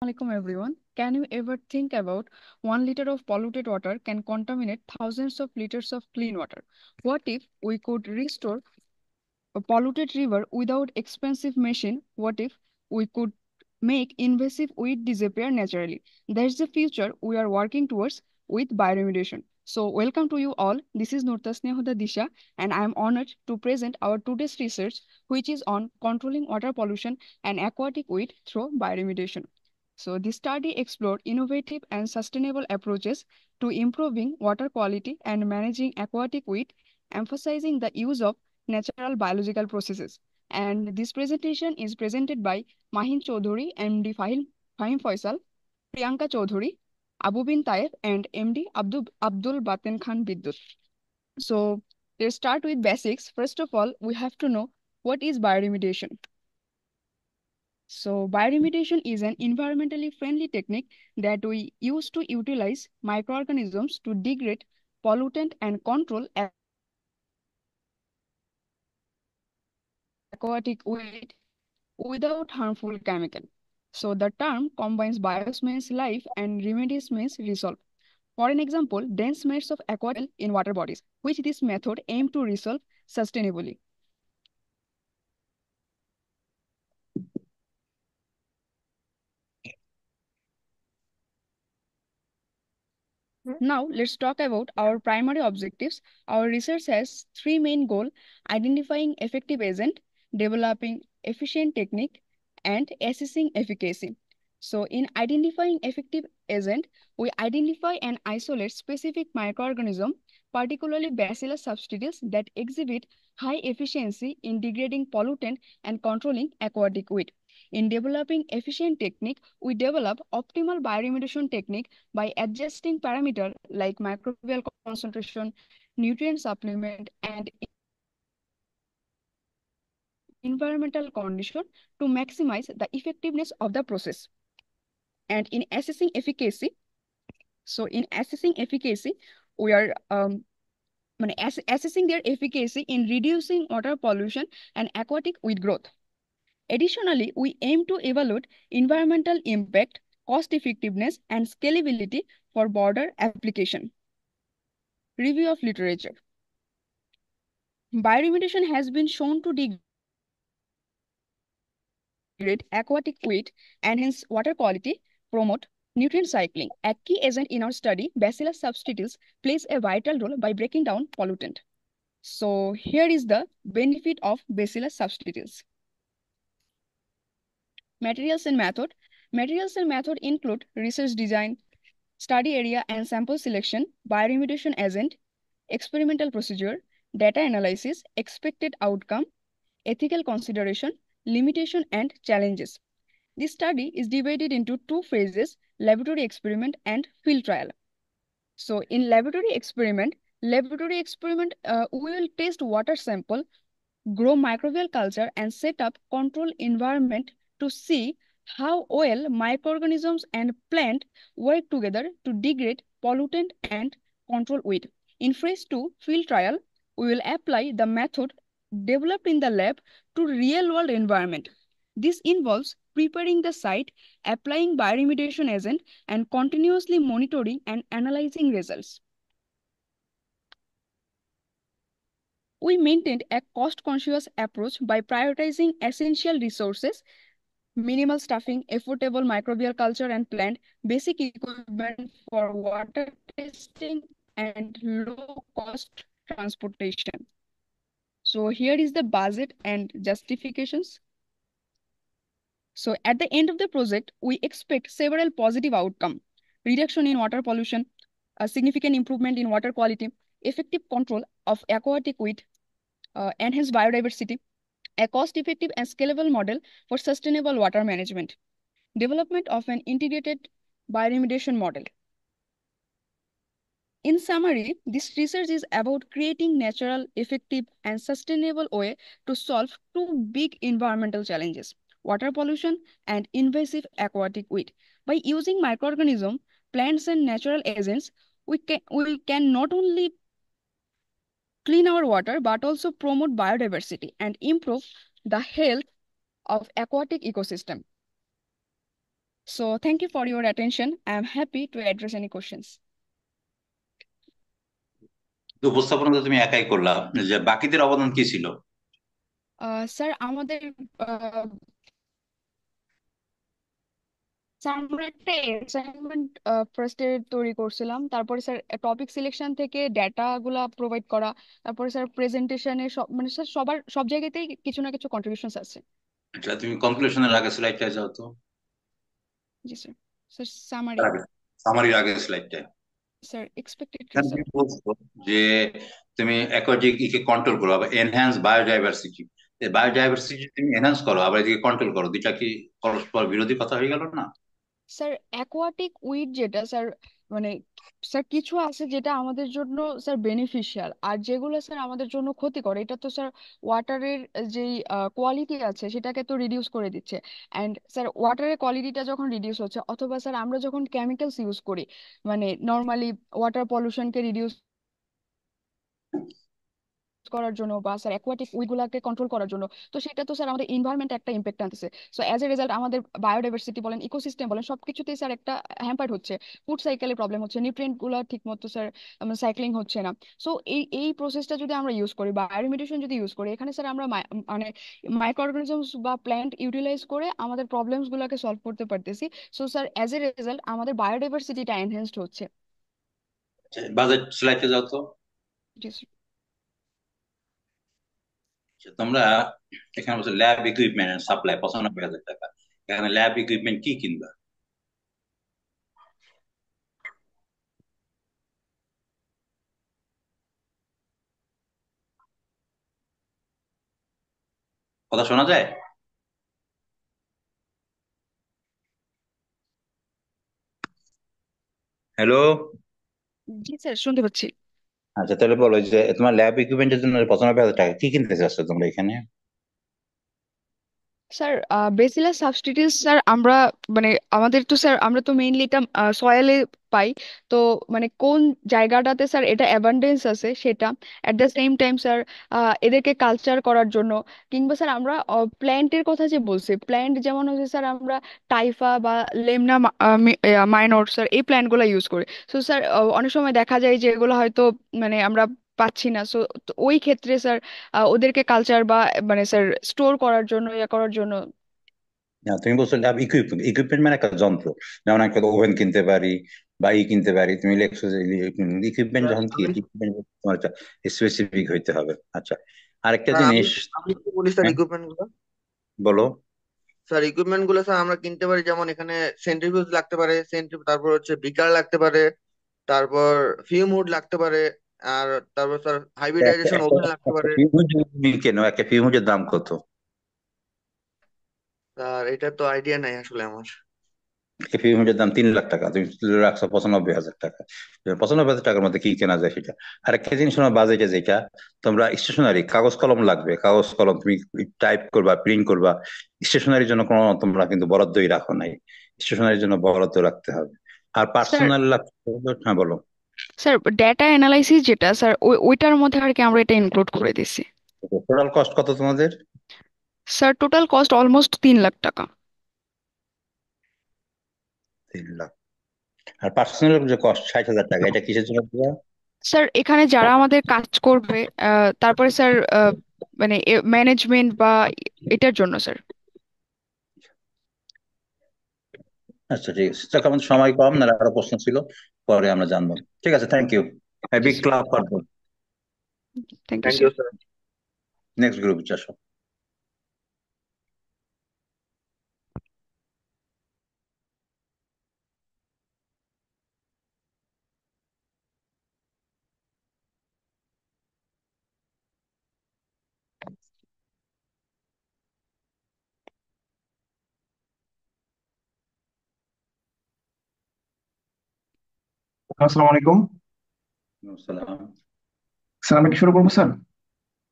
Assalamualaikum everyone. Can you ever think about 1 liter of polluted water can contaminate thousands of liters of clean water? What if we could restore a polluted river without expensive machine? What if we could make invasive weed disappear naturally? That's the future we are working towards with bioremediation. So welcome to you all. This is Nurtasneha Disha and I am honored to present our today's research which is on controlling water pollution and aquatic weed through bioremediation. So this study explored innovative and sustainable approaches to improving water quality and managing aquatic weed, emphasizing the use of natural biological processes. And this presentation is presented by Mahin Chaudhuri, MD Fahim Faisal, Priyanka Chaudhuri, Abu bin Taif, and MD Abdul Batin Khan Biddut. So let's start with basics. First of all, we have to know what is bioremediation. So bioremediation is an environmentally friendly technique that we use to utilize microorganisms to degrade pollutant and control aquatic weed without harmful chemical. So the term combines bios means life and remedies means resolve. For an example, dense mass of aquatic in water bodies, which this method aim to resolve sustainably. Now, let's talk about our primary objectives. Our research has three main goals: identifying effective agent, developing efficient technique, and assessing efficacy. So, in identifying effective agent, we identify and isolate specific microorganism, particularly Bacillus subtilis, that exhibit high efficiency in degrading pollutant and controlling aquatic weed. In developing efficient technique, we develop optimal bioremediation technique by adjusting parameters like microbial concentration, nutrient supplement, and environmental condition to maximize the effectiveness of the process. And in assessing efficacy, we are assessing their efficacy in reducing water pollution and aquatic weed growth. Additionally, we aim to evaluate environmental impact, cost effectiveness, and scalability for broader application. Review of literature. Bioremediation has been shown to degrade aquatic weed, enhance water quality, promote nutrient cycling. A key agent in our study, Bacillus subtilis, plays a vital role by breaking down pollutant. So here is the benefit of Bacillus subtilis. Materials and method. Materials and method include research design, study area and sample selection, bioremediation agent, experimental procedure, data analysis, expected outcome, ethical consideration, limitation and challenges. This study is divided into two phases, laboratory experiment and field trial. So in laboratory experiment, we will test water sample, grow microbial culture and set up control environment to see how well microorganisms and plant work together to degrade pollutant and control weed. In phase 2 field trial, we will apply the method developed in the lab to real world environment. This involves preparing the site, applying bioremediation agent and continuously monitoring and analyzing results. We maintained a cost-conscious approach by prioritizing essential resources, minimal staffing, affordable microbial culture and plant, basic equipment for water testing, and low-cost transportation. So here is the budget and justifications. So at the end of the project, we expect several positive outcomes: reduction in water pollution, a significant improvement in water quality, effective control of aquatic weed, enhanced biodiversity, a cost-effective and scalable model for sustainable water management, development of an integrated bioremediation model. In summary, this research is about creating natural, effective, and sustainable way to solve two big environmental challenges: water pollution and invasive aquatic weed. By using microorganisms, plants, and natural agents, we can not only clean our water, but also promote biodiversity and improve the health of aquatic ecosystem. So thank you for your attention. I am happy to address any questions. তো উপস্থাপনা তো তুমি একাই করলা, যে বাকিদের অবদান কি ছিল? স্যার আমাদের স্যার আমরা একটা অ্যাসাইনমেন্ট ফার্স্টে তৈরি করছিলাম, তারপরে স্যার টপিক সিলেকশন থেকে ডেটা গুলা প্রোভাইড করা, তারপরে স্যার প্রেজেন্টেশনে সব মানে স্যার সবার সব জায়গাতেই কিছু না কিছু কন্ট্রিবিউশনস আছে। আচ্ছা, তুমি কনক্লুশনের আগে স্লাইডটা যাও তো। জি স্যার। Sir summary. সামারির আগে স্লাইডটা। স্যার এক্সপেক্টেড এখানে তুমি রেজাল্ট। বলছো যে তুমি অ্যাকোয়াটিক ইকে কন্ট্রোল করো, আবার এনহ্যান্স বায়োডাইভার্সিটি। বায়োডাইভার্সিটি তুমি এনহ্যান্স করো, আবার এদিকে কন্ট্রোল করো, দুইটা কি পরস্পর বিরোধী কথা হয়ে গেল না? স্যার অ্যাকোয়াটিক উইড যেটা স্যার, মানে স্যার কিছু আছে যেটা আমাদের জন্য স্যার বেনিফিশিয়াল, আর যেগুলো স্যার আমাদের জন্য ক্ষতিকর, এটা তো স্যার ওয়াটারের যেই কোয়ালিটি আছে সেটাকে তো রিডিউস করে দিচ্ছে। অ্যান্ড স্যার ওয়াটারের কোয়ালিটিটা যখন রিডিউস হচ্ছে, অথবা স্যার আমরা যখন কেমিক্যালস ইউজ করি, মানে নর্মালি ওয়াটার পলিউশনকে রিডিউস করার জন্য, বা স্যার অ্যাকোয়াটিক উইডগুলোকে কন্ট্রোল করার জন্য, তো সেটা তো স্যার আমাদের ইনভায়রনমেন্ট একটা ইম্প্যাক্ট আনতেছে। সো অ্যাজ এ রেজাল্ট আমাদের বায়োডাইভার্সিটি বলেন, ইকোসিস্টেম বলেন, সবকিছুতেই স্যার একটা হ্যাম্পার্ড হচ্ছে। ফুড সাইকেলে প্রবলেম হচ্ছে, নিউট্রিয়েন্ট গুলো ঠিক মতো স্যার সাইক্লিং হচ্ছে না। সো এই প্রসেসটা যদি আমরা ইউজ করি, বায়োরিমিডিয়েশন যদি ইউজ করি, এখানে স্যার আমরা মানে মাইক্রো অর্গানিজমস বা প্ল্যান্ট ইউটিলাইজ করে আমাদের প্রবলেমস গুলোকে সলভ করতে পারতেছি। So sir as a result আমাদের বায়োডাইভার্সিটিটা এনহেন্সড হচ্ছে। বাজেট স্লাইডে যাও তো। জি স্যার। আচ্ছা, তোমরা এখানে বলছো ল্যাব ইকুইপমেন্ট এন্ড সাপ্লাই 95,000 টাকা। এখানে ল্যাব ইকুইপমেন্ট কি কিনবা? কথা শোনা যায়? হ্যালো। জি স্যার, শুনতে পাচ্ছি। আচ্ছা, তাহলে বলো যে তোমার ল্যাব ইকুইপমেন্টের জন্য 95,000 টাকা কি কিনতে চাচ্ছ তোমরা এখানে? স্যার বেসিলাস সাবস্টিটিউস স্যার আমরা মানে আমাদের তো স্যার আমরা তো মেইনলি এটা সয়েলে পাই। তো মানে কোন জায়গাটাতে স্যার এটা অ্যাবান্ডেন্স আছে সেটা, at the same time sir এদেরকে কালচার করার জন্য, কিংবা স্যার আমরা প্ল্যান্টের কথা যে বলছি, প্ল্যান্ট যেমন হচ্ছে স্যার আমরা টাইফা বা লেমনা মাইনর স্যার এই প্ল্যান্টগুলো ইউজ করি। সো স্যার অনেক সময় দেখা যায় যে এগুলো হয়তো মানে আমরা পাচ্ছি না। সো ওই ক্ষেত্রে স্যার ওদেরকে কালচার বা মানে স্যার স্টোর করার জন্য, ইয়ে করার জন্য। না, তুমি বলছো ল্যাব ইকুইপমেন্ট, ইকুইপমেন্ট মানে একটা যন্ত্র। যেমন একটা ওভেন কিনতে পারি বা কিনতে পারি, তুমি লিখছো যে ইকুইপমেন্ট, স্যার যখন কি আমি ইকুইপমেন্ট তোমার স্পেসিফিক হইতে হবে। আচ্ছা, আরেকটা স্যার আমি জিনিস। আমি একটু বলি স্যার হ্যাঁ, ইকুইপমেন্ট গুলো। বলো। স্যার ইকুইপমেন্ট গুলো স্যার আমরা কিনতে পারি, যেমন এখানে সেন্ট্রিফিউজ লাগতে পারে, তারপর হচ্ছে বিকার লাগতে পারে, তারপর ফিউম হুড লাগতে পারে, আর তারপর স্যার একটা হাইব্রিডাইজেশন একটা ওভেন লাগতে একটা পারে। ফিউজ যদি তুমি কেনো, একটা ফিউজের দাম কত? স্যার এটা তো আইডিয়া নাই আসলে আমার। একটা ফিউজের দাম 3 লাখ টাকা, তুমি তুলে রাখছো 95,000 টাকা। 95,000 টাকার মধ্যে কি কেনা যায় সেটা। আর একটা জিনিস তোমার বাজেটে যেটা, তোমরা স্টেশনারি কাগজ কলম লাগবে, কাগজ কলম তুমি টাইপ করবা, প্রিন্ট করবা। স্টেশনারির জন্য কোনো তোমরা কিন্তু বরাদ্দই রাখো নাই। স্টেশনারির জন্য বরাদ্দ রাখতে হবে। আর স্যার পার্সোনাল লাগবে। হ্যাঁ, বলো। স্যার ডেটা অ্যানালাইসিস যেটা স্যার ওইটার মধ্যে আর কি আমরা এটা ইনক্লুড করে দিছি। টোটাল কস্ট কত তোমাদের? Sir total cost almost 3 lakh টাকা। 3 লাখ। আর পার্সোনাল যে কস্ট 60,000 টাকা, এটা কিসের জন্য দেওয়া? স্যার এখানে যারা আমাদের কাজ করবে, তারপরে স্যার মানে ম্যানেজমেন্ট বা এটার জন্য স্যার। আচ্ছা, ঠিক আছে, তো আমাদের সময় কম, না আরো প্রশ্ন ছিল, পরে আমরা জানবো। ঠিক আছে, থ্যাংক ইউ। জি big sir. Club for thank you thank sir. You sir. Next group চাষ। আসসালামু আলাইকুম। সালাম। স্যার আমি কি শুরু করবো স্যার?